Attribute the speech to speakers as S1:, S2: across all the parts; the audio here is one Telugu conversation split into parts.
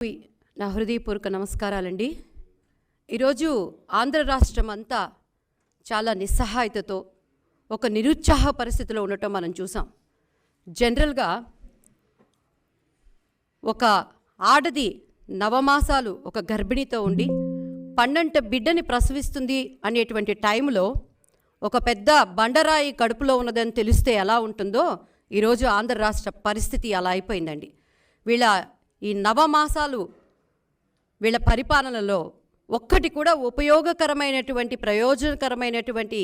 S1: నా హృదయపూర్వక నమస్కారాలండి. ఈరోజు ఆంధ్ర రాష్ట్రం అంతా చాలా నిస్సహాయతతో ఒక నిరుత్సాహ పరిస్థితిలో ఉండటం మనం చూసాం. జనరల్గా ఒక ఆడది నవమాసాలు ఒక గర్భిణితో ఉండి పండంట బిడ్డని ప్రసవిస్తుంది అనేటువంటి టైంలో ఒక పెద్ద బండరాయి కడుపులో ఉన్నదని తెలిస్తే ఎలా ఉంటుందో ఈరోజు ఆంధ్ర రాష్ట్ర పరిస్థితి అలా అయిపోయిందండి. ఈ నవమాసాలు వీళ్ళ పరిపాలనలో ఒక్కటి కూడా ఉపయోగకరమైనటువంటి ప్రయోజనకరమైనటువంటి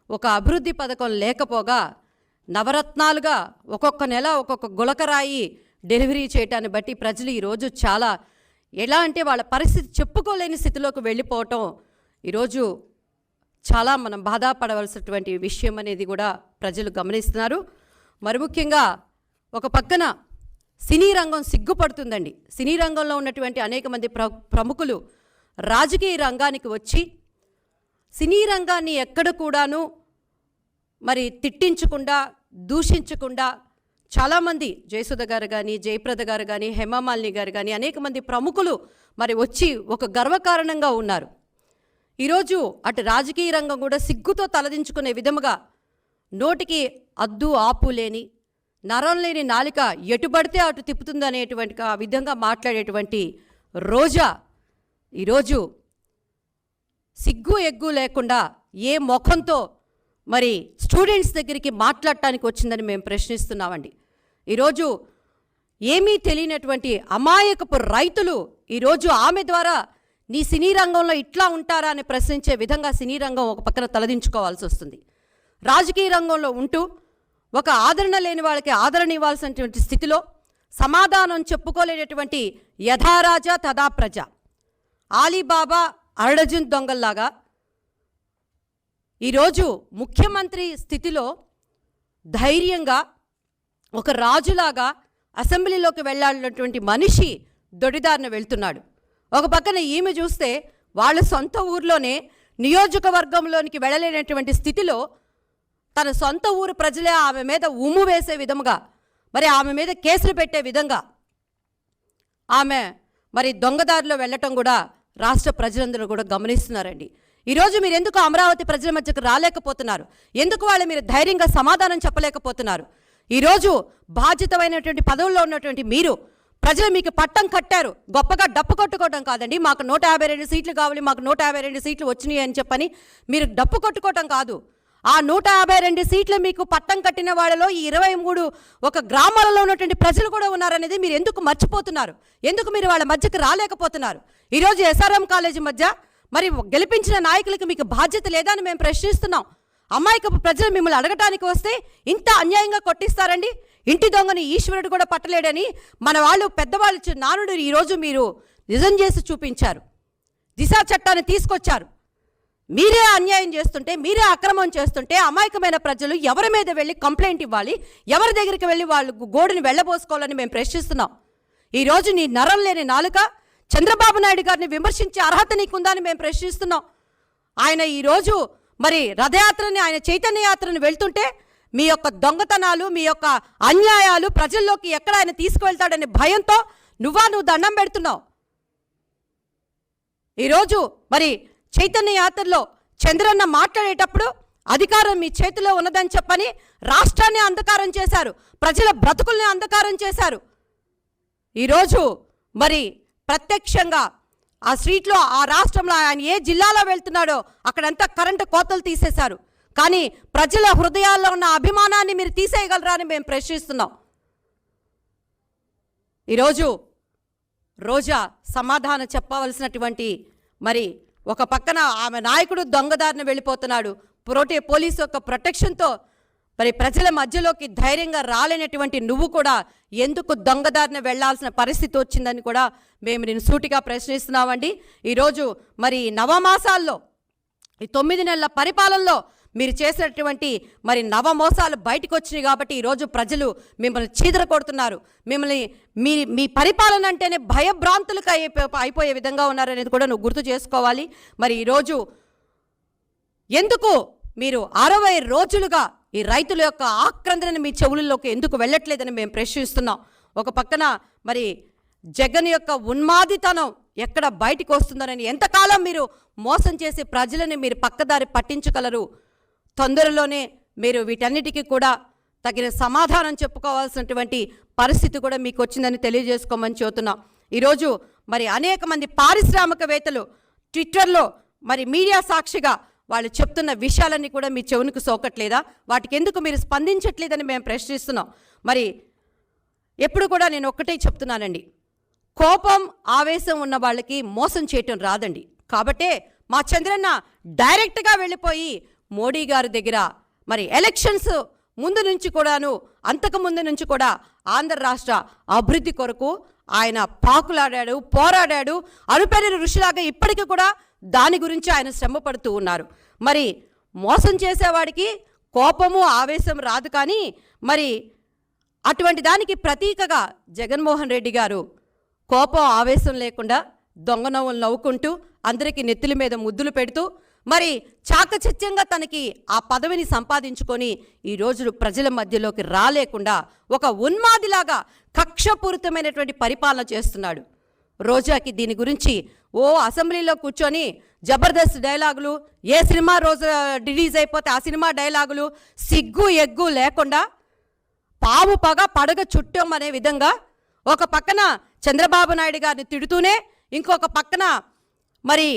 S1: ఒక అభివృద్ధి పథకం లేకపోగా నవరత్నాలుగా ఒక్కొక్క నెల ఒక్కొక్క గులకరాయి డెలివరీ చేయటాన్ని బట్టి ప్రజలు ఈరోజు చాలా ఎలా అంటే వాళ్ళ పరిస్థితి చెప్పుకోలేని స్థితిలోకి వెళ్ళిపోవటం ఈరోజు చాలా మనం బాధపడవలసినటువంటి విషయం అనేది కూడా ప్రజలు గమనిస్తున్నారు. మరి ముఖ్యంగా ఒక పక్కన సినీ రంగం సిగ్గుపడుతుందండి. సినీ రంగంలో ఉన్నటువంటి అనేక మంది ప్రముఖులు రాజకీయ రంగానికి వచ్చి సినీ రంగాన్ని ఎక్కడ కూడాను మరి తిట్టించకుండా దూషించకుండా చాలామంది జయసుధ గారు కానీ జయప్రద గారు కానీ హేమమాలిని గారు కానీ అనేక మంది ప్రముఖులు మరి వచ్చి ఒక గర్వకారణంగా ఉన్నారు. ఈరోజు అటు రాజకీయ రంగం కూడా సిగ్గుతో తలదించుకునే విధముగా నోటికి అద్దు ఆపు లేని నరం లేని నాలిక ఎటుబడితే అటు తిప్పుతుంది అనేటువంటి ఆ విధంగా మాట్లాడేటువంటి రోజా ఈరోజు సిగ్గు ఎగ్గు లేకుండా ఏ ముఖంతో మరి స్టూడెంట్స్ దగ్గరికి మాట్లాడటానికి వచ్చిందని మేము ప్రశ్నిస్తున్నామండి. ఈరోజు ఏమీ తెలియనటువంటి అమాయకపు రైతులు ఈరోజు ఆమె ద్వారా నీ సినీ రంగంలో ఇట్లా ఉంటారా అని ప్రశ్నించే విధంగా సినీ రంగం ఒక పక్కన తలదించుకోవాల్సి వస్తుంది. రాజకీయ రంగంలో ఉంటూ ఒక ఆదరణ లేని వాళ్ళకి ఆదరణ ఇవ్వాల్సినటువంటి స్థితిలో సమాధానం చెప్పుకోలేనటువంటి యథారాజా తదా ప్రజ ఆలీబాబా అరడజన్ దొంగల్లాగా ఈరోజు ముఖ్యమంత్రి స్థితిలో ధైర్యంగా ఒక రాజులాగా అసెంబ్లీలోకి వెళ్ళాలన్నటువంటి మనిషి దొడిదారిన వెళ్తున్నాడు. ఒక పక్కన ఈమె చూస్తే వాళ్ళ సొంత ఊర్లోనే నియోజకవర్గంలోనికి వెళ్ళలేనటువంటి స్థితిలో తన సొంత ఊరు ప్రజలే ఆమె మీద ఉమ్ము వేసే విధముగా మరి ఆమె మీద కేసులు పెట్టే విధంగా ఆమె మరి దొంగదారిలో వెళ్ళటం కూడా రాష్ట్ర ప్రజలందరూ కూడా గమనిస్తున్నారండి. ఈరోజు మీరు ఎందుకు అమరావతి ప్రజల మధ్యకు రాలేకపోతున్నారు? ఎందుకు వాళ్ళు మీరు ధైర్యంగా సమాధానం చెప్పలేకపోతున్నారు? ఈరోజు బాధ్యతమైనటువంటి పదవుల్లో ఉన్నటువంటి మీరు ప్రజలు మీకు పట్టం కట్టారు. గొప్పగా డప్పు కొట్టుకోవడం కాదండి, మాకు 152 సీట్లు కావాలి, మాకు 152 సీట్లు వచ్చినాయి అని చెప్పని మీరు డప్పు కొట్టుకోవటం కాదు. ఆ 152 సీట్లు మీకు పట్టం కట్టిన వాళ్ళలో ఈ 23 ఒక గ్రామాలలో ఉన్నటువంటి ప్రజలు కూడా ఉన్నారనేది మీరు ఎందుకు మర్చిపోతున్నారు? ఎందుకు మీరు వాళ్ళ మధ్యకి రాలేకపోతున్నారు? ఈరోజు ఎస్ఆర్ఎం కాలేజీ మధ్య మరి గెలిపించిన నాయకులకు మీకు బాధ్యత లేదా అని మేము ప్రశ్నిస్తున్నాం. అమాయకపు ప్రజలు మిమ్మల్ని అడగటానికి వస్తే ఇంత అన్యాయంగా కొట్టిస్తారండి? ఇంటి దొంగని ఈశ్వరుడు కూడా పట్టలేడని మన వాళ్ళు పెద్దవాళ్ళు నానుడు ఈరోజు మీరు నిజం చేసి చూపించారు. దిశా చట్టాన్ని తీసుకొచ్చారు. మీరే అన్యాయం చేస్తుంటే, మీరే అక్రమం చేస్తుంటే అమాయకమైన ప్రజలు ఎవరి మీద వెళ్ళి కంప్లైంట్ ఇవ్వాలి? ఎవరి దగ్గరికి వెళ్ళి వాళ్ళు గోడుని వెళ్ళబోసుకోవాలని మేము ప్రశ్నిస్తున్నాం. ఈరోజు నీ నరం లేని నాలుక చంద్రబాబు నాయుడు గారిని విమర్శించే అర్హత నీకుందా అని మేము ప్రశ్నిస్తున్నాం. ఆయన ఈరోజు మరి రథయాత్రని ఆయన చైతన్య యాత్రని వెళ్తుంటే మీ యొక్క దొంగతనాలు మీ యొక్క అన్యాయాలు ప్రజల్లోకి ఎక్కడ ఆయన తీసుకువెళ్తాడనే భయంతో నువ్వు దండం పెడుతున్నావు. ఈరోజు మరి చైతన్య యాత్రలో చంద్రన్న మాట్లాడేటప్పుడు అధికారం మీ చేతిలో ఉన్నదని చెప్పని రాష్ట్రాన్ని అంధకారం చేశారు, ప్రజల బ్రతుకుల్ని అంధకారం చేశారు. ఈరోజు మరి ప్రత్యక్షంగా ఆ స్ట్రీట్లో ఆ రాష్ట్రంలో ఆయన ఏ జిల్లాలో వెళ్తున్నాడో అక్కడంతా కరెంటు కోతలు తీసేశారు. కానీ ప్రజల హృదయాల్లో ఉన్న అభిమానాన్ని మీరు తీసేయగలరా అని మేము ప్రశ్నిస్తున్నాం. ఈరోజు రోజా సమాధానం చెప్పవలసినటువంటి మరి ఒక పక్కన ఆమె నాయకుడు దొంగదారిన వెళ్ళిపోతున్నాడు. పోలీసు యొక్క ప్రొటెక్షన్తో మరి ప్రజల మధ్యలోకి ధైర్యంగా రాలేనటువంటి నువ్వు కూడా ఎందుకు దొంగదారిన వెళ్లాల్సిన పరిస్థితి వచ్చిందని కూడా మేము నేను సూటిగా ప్రశ్నిస్తున్నామండి. ఈరోజు మరి నవమాసాల్లో ఈ 9 నెలల పరిపాలనలో మీరు చేసినటువంటి మరి నవమోసాలు బయటకు వచ్చినాయి కాబట్టి ఈరోజు ప్రజలు మిమ్మల్ని చీదర కొడుతున్నారు. మిమ్మల్ని మీ పరిపాలన అంటేనే భయభ్రాంతులకు అయిపోయే విధంగా ఉన్నారనేది కూడా నువ్వు గుర్తు చేసుకోవాలి. మరి ఈరోజు ఎందుకు మీరు 60 రోజులుగా ఈ రైతుల యొక్క ఆక్రందనని మీ చెవులలోకి ఎందుకు వెళ్ళట్లేదని మేము ప్రశ్నిస్తున్నాం. ఒక పక్కన మరి జగన్ యొక్క ఉన్మాదితనం ఎక్కడ బయటికి వస్తుందనని ఎంతకాలం మీరు మోసం చేసి ప్రజలని మీరు పక్కదారి పట్టించగలరు? తొందరలోనే మీరు వీటన్నిటికీ కూడా తగిన సమాధానం చెప్పుకోవాల్సినటువంటి పరిస్థితి కూడా మీకు వచ్చిందని తెలియజేసుకోమని చెబుతున్నాం. ఈరోజు మరి అనేక మంది పారిశ్రామికవేత్తలు ట్విట్టర్లో మరి మీడియా సాక్షిగా వాళ్ళు చెప్తున్న విషయాలన్నీ కూడా మీ చెవునికి సోకట్లేదా? వాటికి ఎందుకు మీరు స్పందించట్లేదని మేము ప్రశ్నిస్తున్నాం. మరి ఎప్పుడు కూడా నేను ఒక్కటే చెప్తున్నానండి, కోపం ఆవేశం ఉన్న వాళ్ళకి మోసం చేయటం రాదండి. కాబట్టే మా చంద్రన్న డైరెక్ట్గా వెళ్ళిపోయి మోడీ గారి దగ్గర మరి ఎలక్షన్స్ ముందు నుంచి కూడాను అంతకు ముందు నుంచి కూడా ఆంధ్ర రాష్ట్ర అభివృద్ధి కొరకు ఆయన పాకులాడాడు, పోరాడాడు. అరుపెరిగిన ఋషిలాగా ఇప్పటికీ కూడా దాని గురించి ఆయన శ్రమ పడుతూ ఉన్నారు. మరి మోసం చేసేవాడికి కోపము ఆవేశం రాదు, కానీ మరి అటువంటి దానికి ప్రతీకగా జగన్మోహన్ రెడ్డి గారు కోపం ఆవేశం లేకుండా దొంగ నవ్వులు నవ్వుకుంటూ అందరికీ నెత్తుల మీద ముద్దులు పెడుతూ మరి చాకచక్యంగా తనకి ఆ పదవిని సంపాదించుకొని ఈరోజు ప్రజల మధ్యలోకి రాలేకుండా ఒక ఉన్మాదిలాగా కక్షపూరితమైనటువంటి పరిపాలన చేస్తున్నాడు. రోజాకి దీని గురించి అసెంబ్లీలో కూర్చొని జబర్దస్త్ డైలాగులు, ఏ సినిమా రోజు రిలీజ్ అయిపోతే ఆ సినిమా డైలాగులు, సిగ్గు ఎగ్గు లేకుండా పాము పగ పడగ చుట్టం అనే విధంగా ఒక పక్కన చంద్రబాబు నాయుడు గారిని తిడుతూనే ఇంకొక పక్కన మరి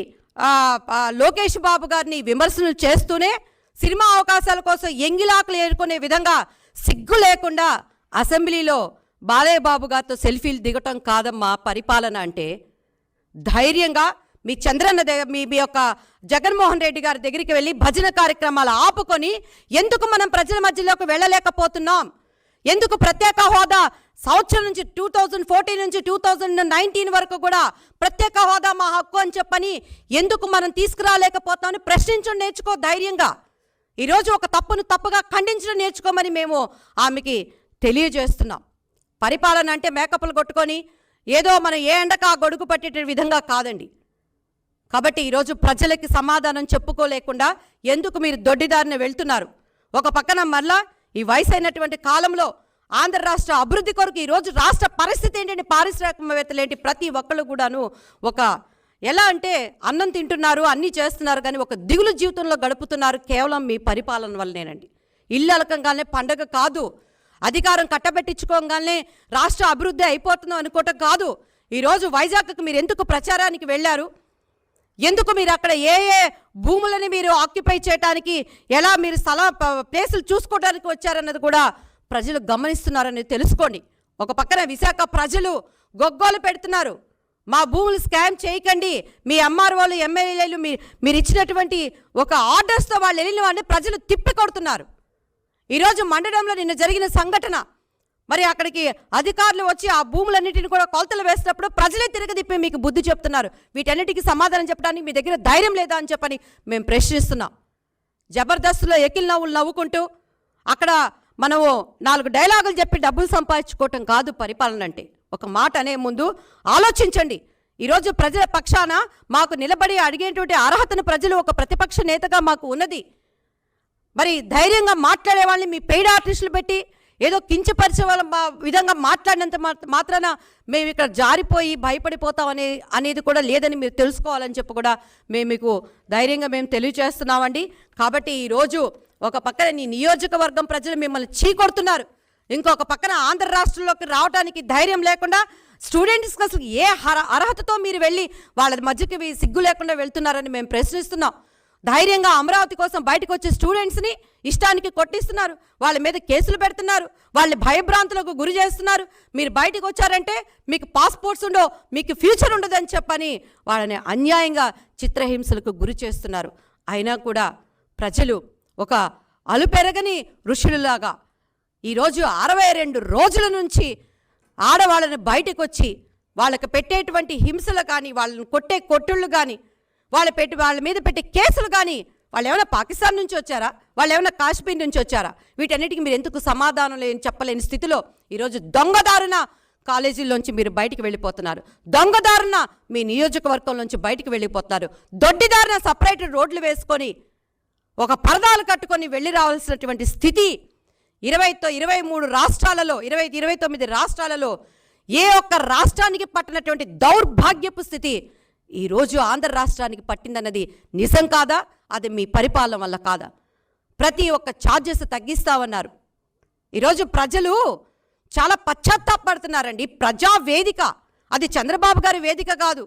S1: లోకేష్ బాబు గారిని విమర్శలు చేస్తూనే సినిమా అవకాశాల కోసం ఎంగిలాకులు ఏరుకునే విధంగా సిగ్గు లేకుండా అసెంబ్లీలో బాలయ్య బాబు గారితో సెల్ఫీలు దిగటం కాదమ్మా పరిపాలన అంటే. ధైర్యంగా మీ చంద్రన్న మీ యొక్క జగన్మోహన్ రెడ్డి గారి దగ్గరికి వెళ్ళి భజన కార్యక్రమాలు ఆపుకొని ఎందుకు మనం ప్రజల మధ్యలోకి వెళ్ళలేకపోతున్నాం? ఎందుకు ప్రత్యేక హోదా సంవత్సరం నుంచి 2014 నుంచి 2019 వరకు కూడా ప్రత్యేక హోదా మా హక్కు అని చెప్పని ఎందుకు మనం తీసుకురాలేకపోతామని ప్రశ్నించడం నేర్చుకో ధైర్యంగా. ఈరోజు ఒక తప్పును తప్పుగా ఖండించడం నేర్చుకోమని మేము ఆమెకి తెలియజేస్తున్నాం. పరిపాలన అంటే మేకప్లు కొట్టుకొని ఏదో మనం ఏ ఎండక ఆ గొడుగు పట్టే విధంగా కాదండి. కాబట్టి ఈరోజు ప్రజలకి సమాధానం చెప్పుకోలేకుండా ఎందుకు మీరు దొడ్డిదారిన వెళ్తున్నారు? ఒక పక్కన మళ్ళా ఈ వయసు అయినటువంటి కాలంలో ఆంధ్ర రాష్ట్ర అభివృద్ధి కొరకు ఈరోజు రాష్ట్ర పరిస్థితి ఏంటంటే పారిశ్రామికవేత్తలు ఏంటి ప్రతి ఒక్కళ్ళు కూడాను ఒక ఎలా అంటే అన్నం తింటున్నారు, అన్నీ చేస్తున్నారు, కానీ ఒక దిగులు జీవితంలో గడుపుతున్నారు. కేవలం మీ పరిపాలన వల్లనేనండి. ఇల్లు అలకంగానే పండగ కాదు, అధికారం కట్టబెట్టించుకోగానే రాష్ట్ర అభివృద్ధి అయిపోతుందో అనుకోవటం కాదు. ఈరోజు వైజాగ్కి మీరు ఎందుకు ప్రచారానికి వెళ్ళారు? ఎందుకు మీరు అక్కడ ఏ ఏ భూములని మీరు ఆక్యుపై చేయడానికి, ఎలా మీరు ప్లేసులు చూసుకోవడానికి వచ్చారన్నది కూడా ప్రజలు గమనిస్తున్నారని తెలుసుకోండి. ఒక పక్కన విశాఖ ప్రజలు గొగ్గోలు పెడుతున్నారు, మా భూములు స్కామ్ చేయకండి, మీ ఎంఆర్ఓలు ఎమ్మెల్యేలు మీరు ఇచ్చినటువంటి ఒక ఆర్డర్స్తో వాళ్ళు వెళ్ళిన వాళ్ళని ప్రజలు తిప్పి కొడుతున్నారు. ఈరోజు మండలంలో నిన్న జరిగిన సంఘటన, మరి అక్కడికి అధికారులు వచ్చి ఆ భూములన్నింటిని కూడా కొలతలు వేసినప్పుడు ప్రజలే తిరగదిప్పి మీకు బుద్ధి చెప్తున్నారు. వీటన్నిటికీ సమాధానం చెప్పడానికి మీ దగ్గర ధైర్యం లేదా అని చెప్పని మేము ప్రశ్నిస్తున్నాం. జబర్దస్త్లో ఎకిల్ నవ్వులు నవ్వుకుంటూ అక్కడ మనము 4 డైలాగులు చెప్పి డబ్బులు సంపాదించుకోవటం కాదు పరిపాలన అంటే. ఒక మాట అనే ముందు ఆలోచించండి. ఈరోజు ప్రజల పక్షాన మాకు నిలబడి అడిగేటువంటి అర్హతను ప్రజలు ఒక ప్రతిపక్ష నేతగా మాకు ఉన్నది. మరి ధైర్యంగా మాట్లాడే వాళ్ళని మీ పెయిడ్ ఆర్టిస్టులు పెట్టి ఏదో కించపరిచే వాళ్ళ విధంగా మాట్లాడినంత మాత్రాన మేము ఇక్కడ జారిపోయి భయపడిపోతాం అనేది కూడా లేదని మీరు తెలుసుకోవాలని చెప్పి కూడా మేము మీకు ధైర్యంగా మేము తెలియజేస్తున్నామండి. కాబట్టి ఈరోజు ఒక పక్కన నీ నియోజకవర్గం ప్రజలు మిమ్మల్ని చీకొడుతున్నారు, ఇంకొక పక్కన ఆంధ్ర రాష్ట్రంలోకి రావడానికి ధైర్యం లేకుండా స్టూడెంట్స్కి అసలు ఏ అర్హతతో మీరు వెళ్ళి వాళ్ళ మధ్యకి సిగ్గు లేకుండా వెళ్తున్నారని మేము ప్రశ్నిస్తున్నాం. ధైర్యంగా అమరావతి కోసం బయటకు వచ్చే స్టూడెంట్స్ని ఇష్టానికి కొట్టిస్తున్నారు, వాళ్ళ మీద కేసులు పెడుతున్నారు, వాళ్ళని భయభ్రాంతులకు గురి చేస్తున్నారు. మీరు బయటకు వచ్చారంటే మీకు పాస్పోర్ట్స్ ఉండో, మీకు ఫ్యూచర్ ఉండదని చెప్పని వాళ్ళని అన్యాయంగా చిత్రహింసలకు గురి చేస్తున్నారు. అయినా కూడా ప్రజలు ఒక అలుపెరగని ఋషులులాగా ఈరోజు 62 రోజుల నుంచి ఆడవాళ్ళని బయటకు వచ్చి వాళ్ళకి పెట్టేటువంటి హింసలు కానీ, వాళ్ళని కొట్టే కొట్టుళ్ళు కానీ, వాళ్ళ మీద పెట్టే కేసులు కానీ, వాళ్ళు ఏమైనా పాకిస్తాన్ నుంచి వచ్చారా, వాళ్ళు ఏమైనా కాశ్మీర్ నుంచి వచ్చారా? వీటన్నిటికీ మీరు ఎందుకు సమాధానం చెప్పలేని స్థితిలో ఈరోజు దొంగదారున కాలేజీల్లోంచి మీరు బయటికి వెళ్ళిపోతున్నారు, దొంగదారున మీ నియోజకవర్గంలోంచి బయటికి వెళ్ళిపోతున్నారు, దొడ్డిదారున సపరేట్ రోడ్లు వేసుకొని ఒక పరదాలు కట్టుకొని వెళ్ళి రావాల్సినటువంటి స్థితి 23 రాష్ట్రాలలో 29 రాష్ట్రాలలో ఏ ఒక్క రాష్ట్రానికి పట్టినటువంటి దౌర్భాగ్యపు స్థితి ఈరోజు ఆంధ్ర రాష్ట్రానికి పట్టిందన్నది నిజం కాదా? అది మీ పరిపాలన వల్ల కాదా? ప్రతి ఒక్క ఛార్జెస్ తగ్గిస్తామన్నారు. ఈరోజు ప్రజలు చాలా పశ్చాత్తాపడుతున్నారండి. ప్రజా వేదిక, అది చంద్రబాబు గారి వేదిక కాదు,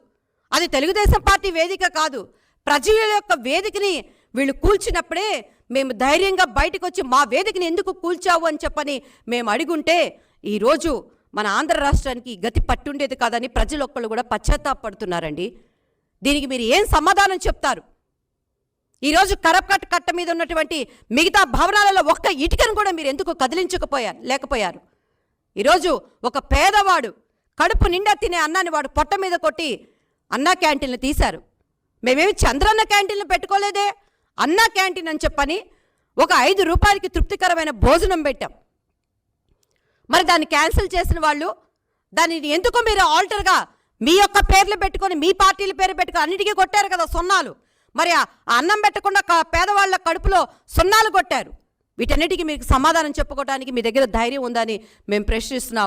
S1: అది తెలుగుదేశం పార్టీ వేదిక కాదు. ప్రజల యొక్క వేదికని వీళ్ళు కూల్చినప్పుడే మేము ధైర్యంగా బయటకు వచ్చి మా వేదికని ఎందుకు కూల్చావు అని చెప్పని మేము అడుగుంటే ఈరోజు మన ఆంధ్ర రాష్ట్రానికి గతి పట్టుండేది కాదని ప్రజలు ఒక్కళ్ళు కూడా పశ్చాత్తాపడుతున్నారండి. దీనికి మీరు ఏం సమాధానం చెప్తారు? ఈరోజు కరప్కట్ కట్ట మీద ఉన్నటువంటి మిగతా భవనాలలో ఒక్క ఇటుకను కూడా మీరు ఎందుకు లేకపోయారు? ఈరోజు ఒక పేదవాడు కడుపు నిండా తినే అన్నాన్ని వాడు పొట్ట మీద కొట్టి అన్నా క్యాంటీన్లు తీశారు. మేమేమి చంద్రన్న క్యాంటీన్లు పెట్టుకోలేదే, అన్నా క్యాంటీన్ అని చెప్పని ఒక 5 రూపాయలకి తృప్తికరమైన భోజనం పెట్టాం. మరి దాన్ని క్యాన్సిల్ చేసిన వాళ్ళు దానిని ఎందుకు మీరు ఆల్టర్గా మీ యొక్క పేర్లు పెట్టుకొని మీ పార్టీల పేరు పెట్టుకొని అన్నిటికీ కొట్టారు కదా సున్నాలు. మరి ఆ అన్నం పెట్టకుండా పేదవాళ్ళ కడుపులో సున్నాలు కొట్టారు. వీటన్నిటికీ మీకు సమాధానం చెప్పుకోవడానికి మీ దగ్గర ధైర్యం ఉందని మేము ప్రశ్నిస్తున్నాం.